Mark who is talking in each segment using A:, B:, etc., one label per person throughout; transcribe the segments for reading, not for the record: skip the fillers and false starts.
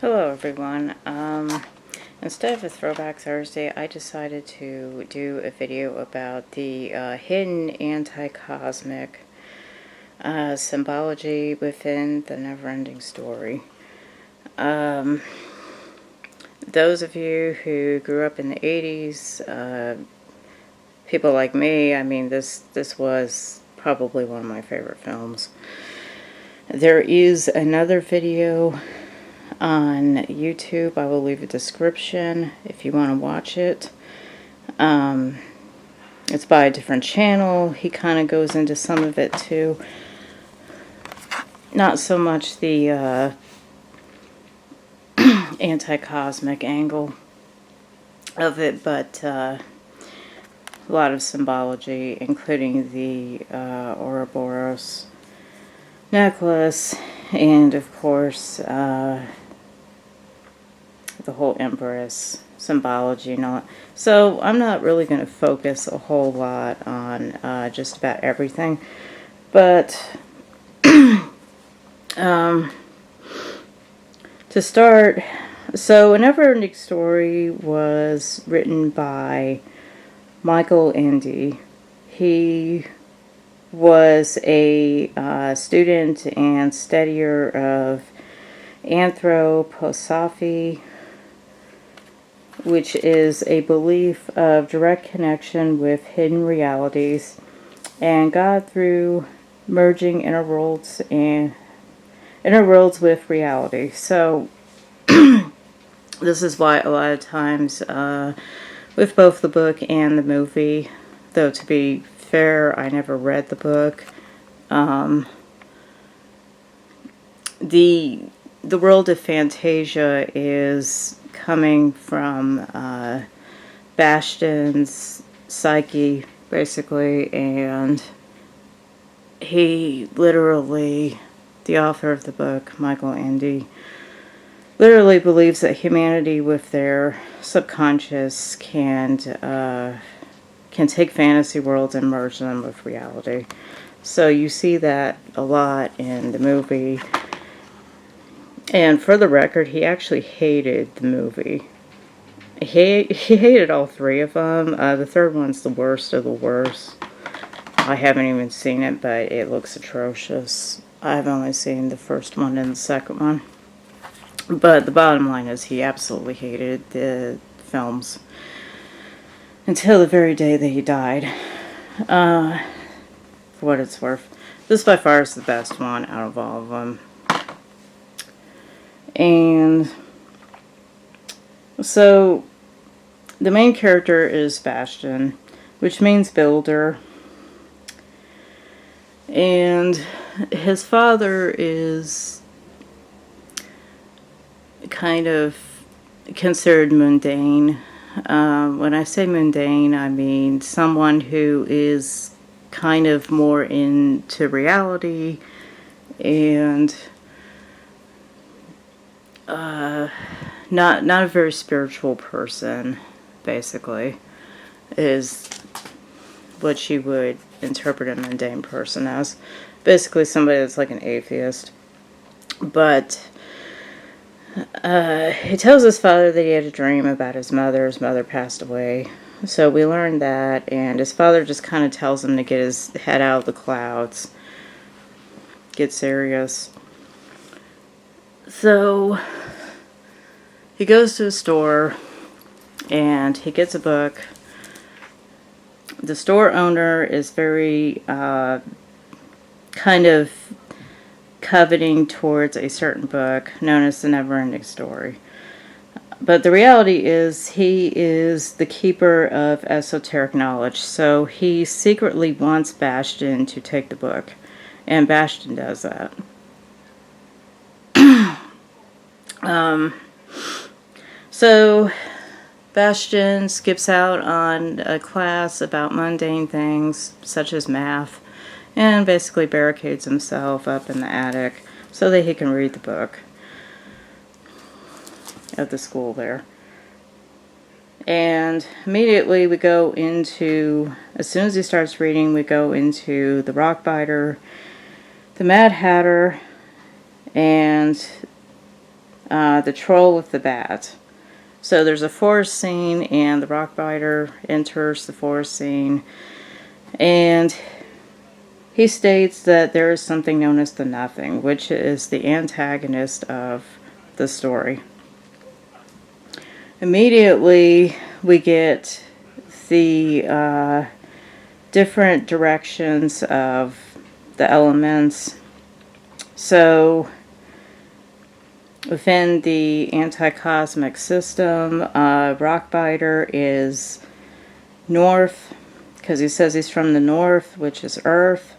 A: Hello everyone. Instead of a Throwback Thursday, I decided to do a video about the hidden anti-cosmic symbology within the never-ending story. Those of you who grew up in the 80s, people like me, I mean, this was probably one of my favorite films. There is another video on YouTube. I will leave a description if you want to watch it. It's by a different channel. He kind of goes into some of it too. Not so much the anti-cosmic angle of it, but a lot of symbology, including the Ouroboros necklace, and of course the whole Empress symbology and all that. So I'm not really going to focus a whole lot on just about everything, but to start, so A Never-Ending Story was written by Michael Ende. He was a student and studier of anthroposophy, which is a belief of direct connection with hidden realities and God through merging inner worlds with reality. So this is why a lot of times with both the book and the movie, though to be fair, I never read the book, the world of Fantasia is coming from Bastian's psyche, basically, and he literally, the author of the book, Michael Ende, literally believes that humanity with their subconscious can take fantasy worlds and merge them with reality. So you see that a lot in the movie. And for the record, he actually hated the movie. He hated all three of them. The third one's the worst of the worst. I haven't even seen it, but it looks atrocious. I've only seen the first one and the second one. But the bottom line is he absolutely hated the films until the very day that he died. For what it's worth. This by far is the best one out of all of them. And so the main character is Bastian, which means builder. And his father is kind of considered mundane. When I say mundane, I mean someone who is kind of more into reality and not a very spiritual person, basically, is what you would interpret a mundane person as. Basically somebody that's like an atheist. But he tells his father that he had a dream about his mother. His mother passed away. So we learned that, and his father just kind of tells him to get his head out of the clouds. Get serious. So he goes to a store and he gets a book. The store owner is very kind of coveting towards a certain book known as The Never-Ending Story. But the reality is he is the keeper of esoteric knowledge, so he secretly wants Bastian to take the book, and Bastian does that. So Bastian skips out on a class about mundane things such as math and basically barricades himself up in the attic so that he can read the book at the school there. And immediately we go into, as soon as he starts reading, we go into the Rockbiter, the Mad Hatter, and the troll with the bat. So there's a forest scene, and the rockbiter enters the forest scene, and he states that there is something known as the Nothing, which is the antagonist of the story. Immediately, we get the different directions of the elements. So, within the anti-cosmic system, Rockbiter is north, because he says he's from the north, which is Earth.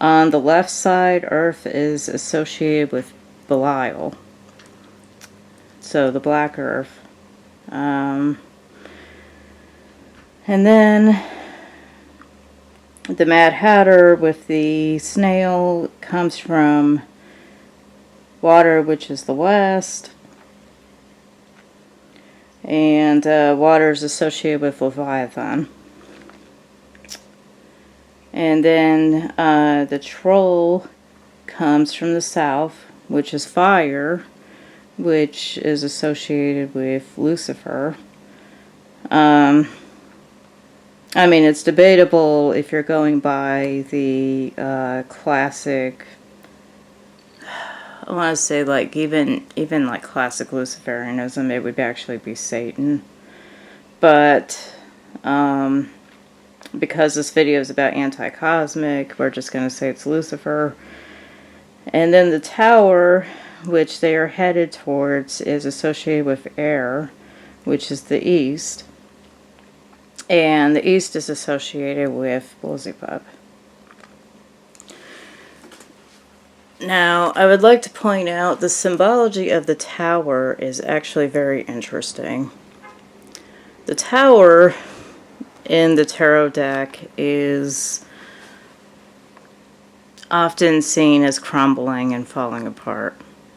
A: On the left side, Earth is associated with Belial, so the Black Earth. And then the Mad Hatter with the snail comes from water, which is the west. And water is associated with Leviathan. And then the troll comes from the south, which is fire, which is associated with Lucifer. I mean, it's debatable if you're going by the classic, I want to say, like, even like classic Luciferianism, it would actually be Satan. But because this video is about anti-cosmic, we're just going to say it's Lucifer. And then the tower, which they are headed towards, is associated with air, which is the east. And the east is associated with Beelzebub. Now, I would like to point out the symbology of the tower is actually very interesting. The tower in the tarot deck is often seen as crumbling and falling apart,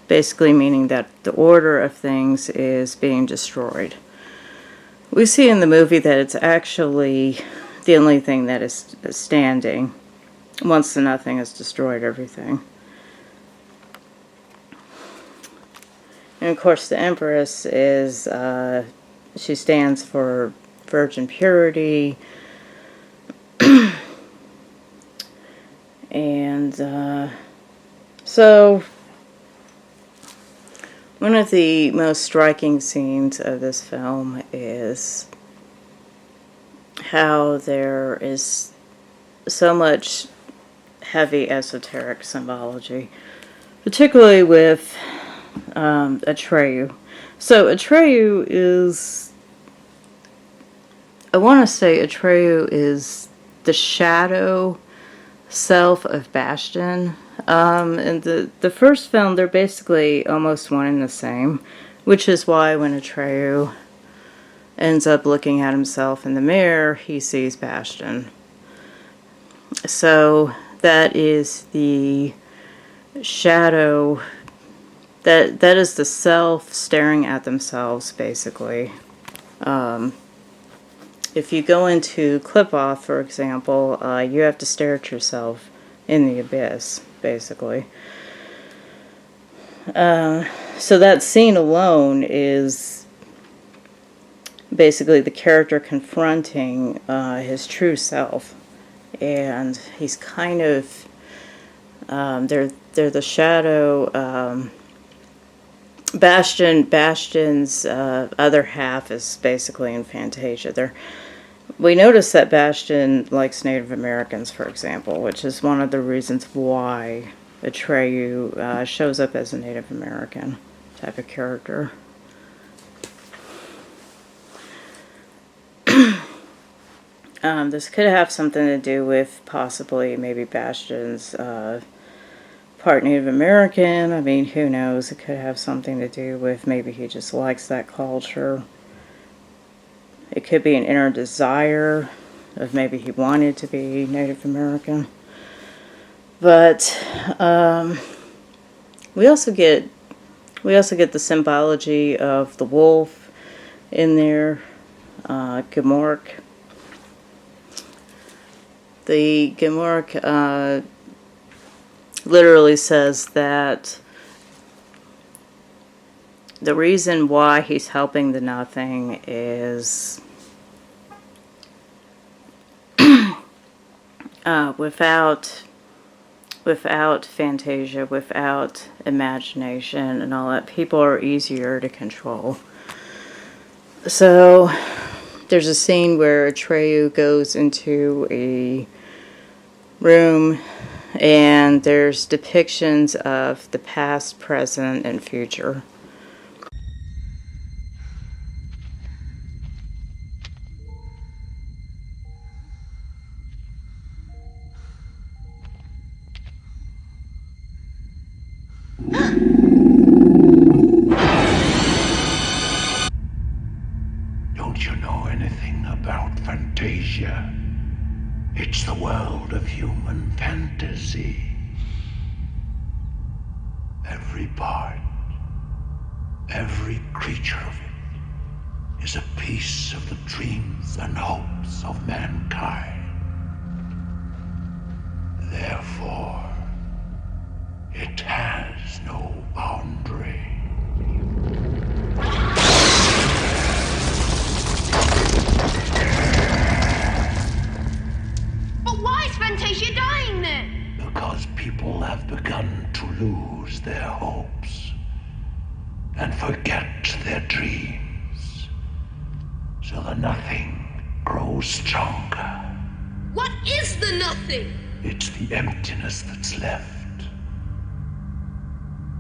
A: basically meaning that the order of things is being destroyed. We see in the movie that it's actually the only thing that is standing once the Nothing has destroyed everything. And of course the Empress is, she stands for virgin purity, and so one of the most striking scenes of this film is how there is so much heavy esoteric symbology, particularly with Atreyu. So Atreyu is, I want to say Atreyu is the shadow self of Bastion. In the first film, they're basically almost one and the same, which is why when Atreyu ends up looking at himself in the mirror, he sees Bastion. So that is the shadow, that is the self staring at themselves, basically. If you go into Clip-Off, for example, you have to stare at yourself in the abyss, basically. So that scene alone is basically the character confronting his true self. And he's kind of, they're the shadow. Bastion's other half is basically in Fantasia. We notice that Bastion likes Native Americans, for example, which is one of the reasons why Atreyu shows up as a Native American type of character. This could have something to do with possibly maybe Bastion's part Native American. I mean, who knows? It could have something to do with maybe he just likes that culture. It could be an inner desire of maybe he wanted to be Native American. But we also get the symbology of the wolf in there, Gemork. The Gemork literally says that the reason why he's helping the nothing is without fantasia, without imagination and all that, people are easier to control. So there's a scene where Atreyu goes into a room and there's depictions of the past, present, and future.
B: Don't you know anything about Fantasia? It's the world of human fantasy. Every part, every creature of it is a piece of the dreams and hopes of mankind. Therefore, it has no boundary.
C: But why is Fantasia dying then?
B: Because people have begun to lose their hopes and forget their dreams. So the nothing grows stronger.
C: What is the nothing?
B: It's the emptiness that's left.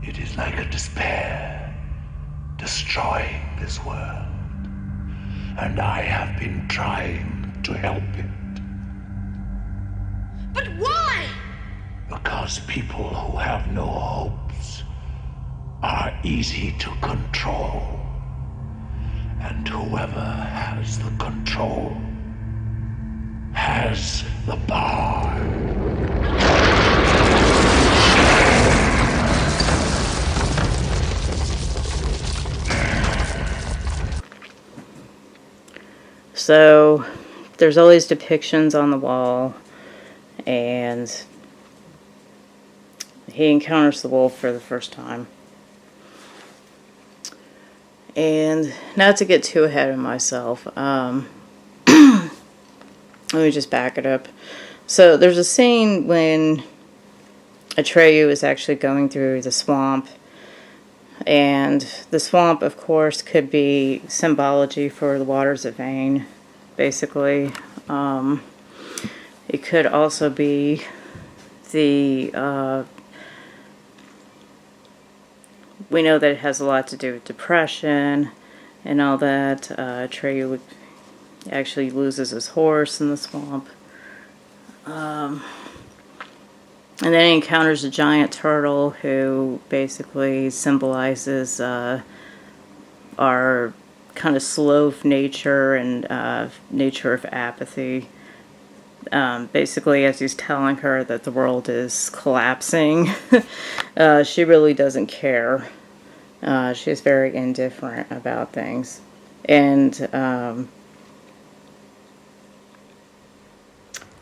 B: It is like a despair, destroying this world. And I have been trying to help it.
C: But why?
B: Because people who have no hopes are easy to control. And whoever has the control has the power.
A: So there's all these depictions on the wall, and he encounters the wolf for the first time. And not to get too ahead of myself, let me just back it up. So there's a scene when Atreyu is actually going through the swamp, and the swamp, of course, could be symbology for the waters of Vane, basically. It could also be the we know that it has a lot to do with depression and all that. Atreyu actually loses his horse in the swamp. And then he encounters a giant turtle who basically symbolizes our kind of slow nature and nature of apathy. Basically, as he's telling her that the world is collapsing, she really doesn't care. She's very indifferent about things. And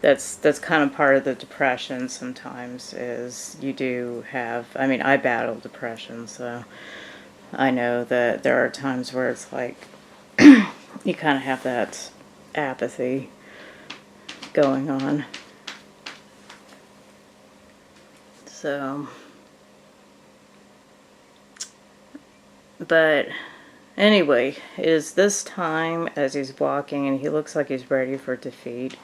A: that's kind of part of the depression sometimes, is you do have, I mean, I battle depression, so I know that there are times where it's like you kind of have that apathy going on. So, but anyway, it is this time as he's walking and he looks like he's ready for defeat,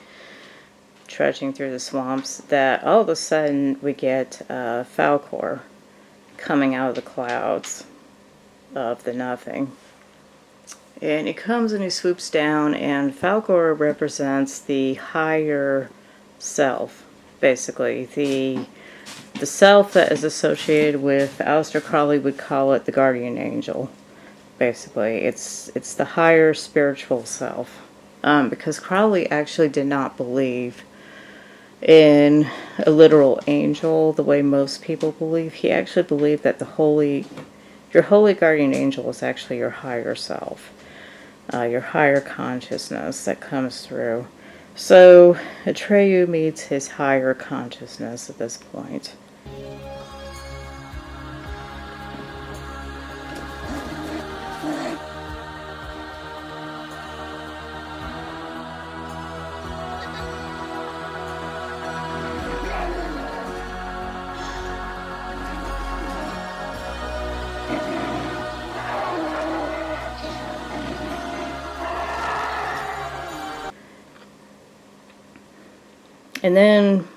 A: trudging through the swamps, that all of a sudden we get Falkor coming out of the clouds of the nothing. And he comes and he swoops down, and Falkor represents the higher self, basically. The self that is associated with, Aleister Crowley would call it the guardian angel, basically. It's the higher spiritual self. Because Crowley actually did not believe in a literal angel the way most people believe. He actually believed that your holy guardian angel is actually your higher self. Your higher consciousness that comes through. So Atreyu meets his higher consciousness at this point. And then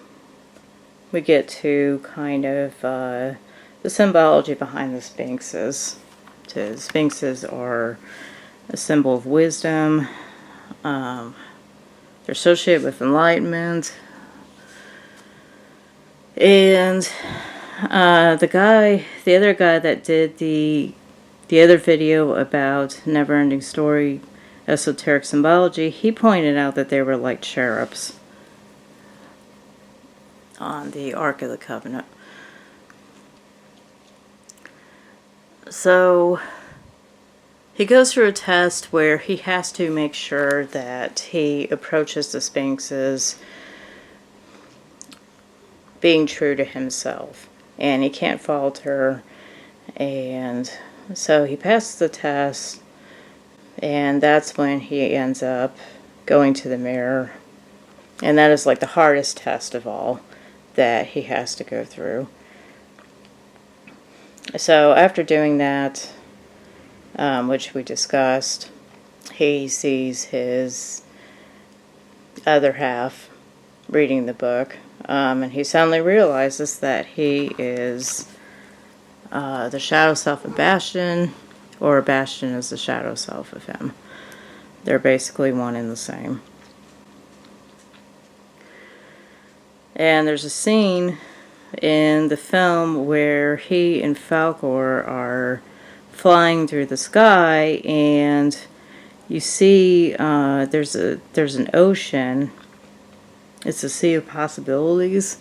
A: we get to kind of the symbology behind the sphinxes. The sphinxes are a symbol of wisdom. They're associated with enlightenment. And the other guy that did the other video about Neverending Story esoteric symbology, he pointed out that they were like cherubs on the Ark of the Covenant. So he goes through a test where he has to make sure that he approaches the sphinxes being true to himself, and he can't falter. And so he passes the test, and that's when he ends up going to the mirror, and that is like the hardest test of all that he has to go through. So after doing that, which we discussed, he sees his other half reading the book, and he suddenly realizes that he is the shadow self of Bastion, or Bastion is the shadow self of him. They're basically one and the same. And there's a scene in the film where he and Falkor are flying through the sky, and you see there's an ocean. It's a sea of possibilities.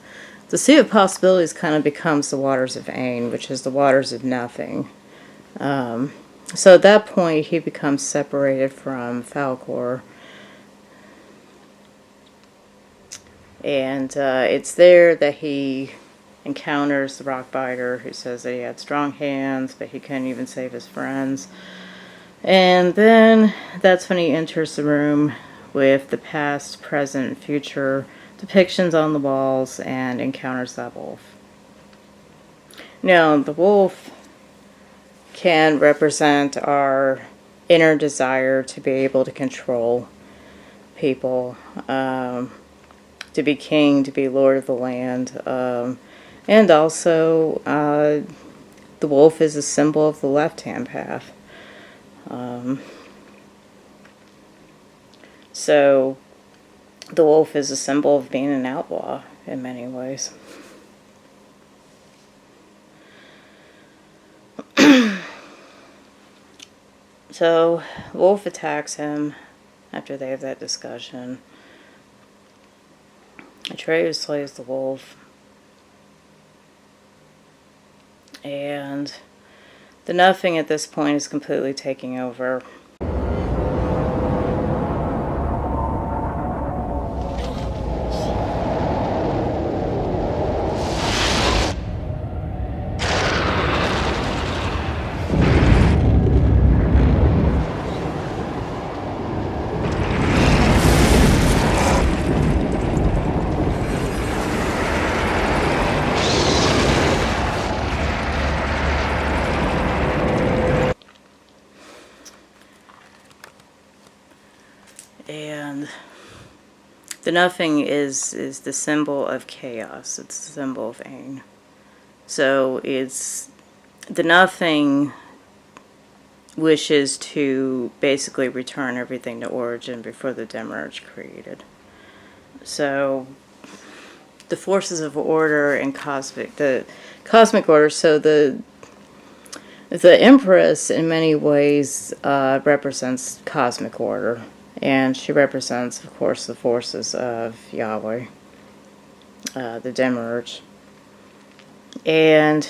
A: The sea of possibilities kind of becomes the waters of Ain, which is the waters of nothing. So at that point, he becomes separated from Falkor. And it's there that he encounters the Rockbiter, who says that he had strong hands, but he couldn't even save his friends. And then that's when he enters the room with the past, present, and future depictions on the walls and encounters that wolf. Now, the wolf can represent our inner desire to be able to control people, to be king, to be lord of the land, and also the wolf is a symbol of the left-hand path. So the wolf is a symbol of being an outlaw in many ways. So Wolf attacks him after they have that discussion. Atreyu slays the wolf. And the nothing at this point is completely taking over. And the nothing is the symbol of chaos. It's the symbol of Ain. So it's the nothing wishes to basically return everything to origin before the Demiurge created. So the forces of order and the cosmic order. So the Empress in many ways represents cosmic order. And she represents, of course, the forces of Yahweh, the Demiurge. And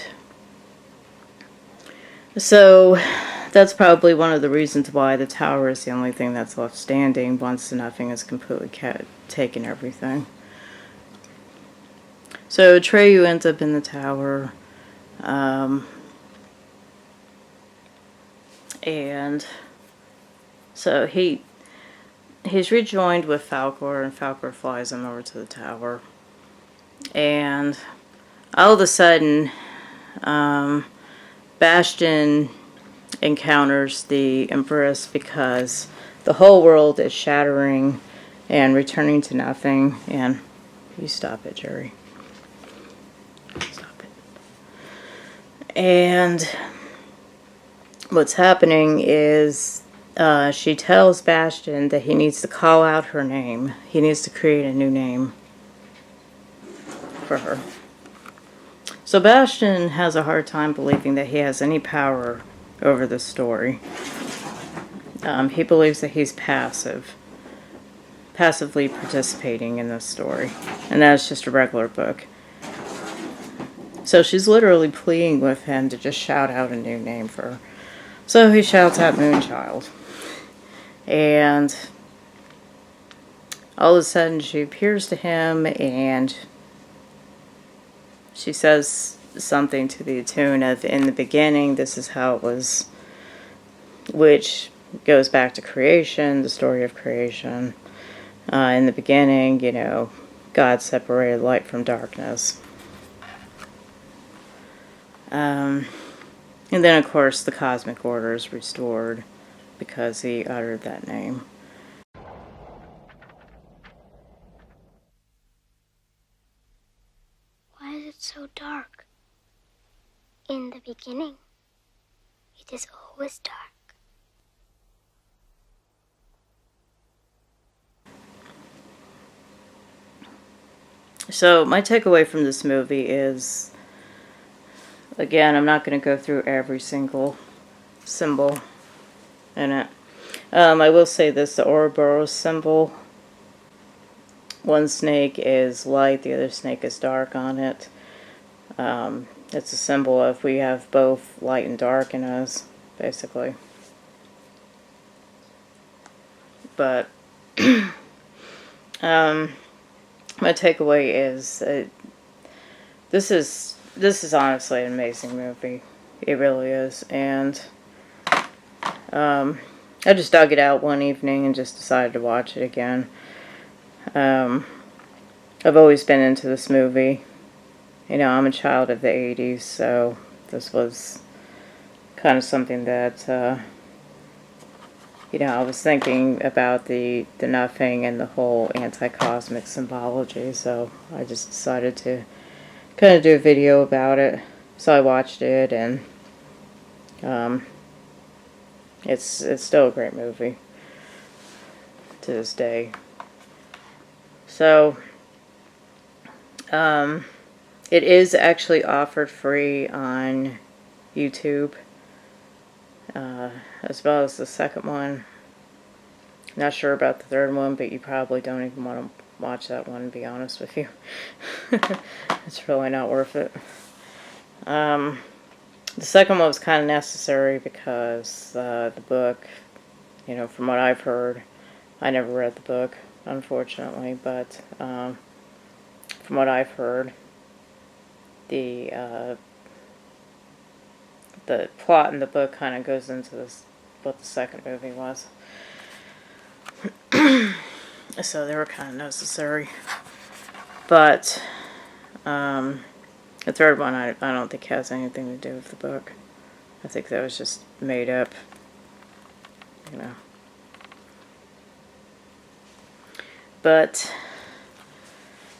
A: so that's probably one of the reasons why the tower is the only thing that's left standing once the nothing has completely taken everything. So Atreyu ends up in the tower. And so he's rejoined with Falkor, and Falkor flies him over to the tower. And all of a sudden, Bastion encounters the Empress because the whole world is shattering and returning to nothing. And You stop it, Jerry. Stop it. And what's happening is she tells Bastion that he needs to call out her name. He needs to create a new name for her. So Bastion has a hard time believing that he has any power over the story. He believes that he's passively participating in this story, and that's just a regular book. So she's literally pleading with him to just shout out a new name for her. So he shouts out Moonchild. And all of a sudden she appears to him and she says something to the tune of, in the beginning, this is how it was, which goes back to creation, the story of creation. In the beginning, you know, God separated light from darkness. And then, of course, the cosmic order is restored because he uttered that name.
D: Why is it so dark? In the beginning, it is always dark.
A: So my takeaway from this movie is, again, I'm not going to go through every single symbol in it. I will say this, the Ouroboros symbol, one snake is light, the other snake is dark on it. It's a symbol of we have both light and dark in us, basically. But my takeaway is this is honestly an amazing movie. It really is, and I just dug it out one evening and just decided to watch it again. I've always been into this movie. You know, I'm a child of the 80s, so this was kind of something that, you know, I was thinking about the nothing and the whole anti-cosmic symbology, so I just decided to kind of do a video about it. So I watched it, and it's still a great movie to this day. So, it is actually offered free on YouTube, as well as the second one. Not sure about the third one, but you probably don't even want to watch that one, to be honest with you. It's really not worth it. The second one was kind of necessary because the book, you know, from what I've heard, I never read the book, unfortunately, but from what I've heard, the plot in the book kind of goes into this, what the second movie was. So they were kind of necessary. But the third one I don't think has anything to do with the book. I think that was just made up, you know. But,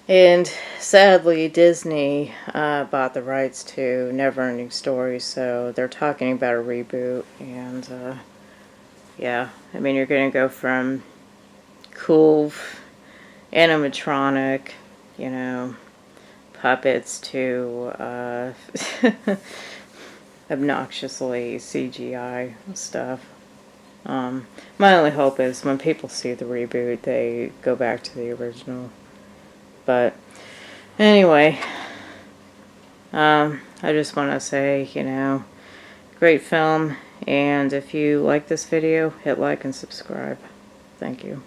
A: and sadly, Disney bought the rights to Neverending Story, so they're talking about a reboot, and yeah, I mean, you're going to go from cool animatronic, you know, puppets to obnoxiously CGI stuff. My only hope is when people see the reboot, they go back to the original. But anyway, I just want to say, you know, great film, and if you like this video, hit like and subscribe. Thank you.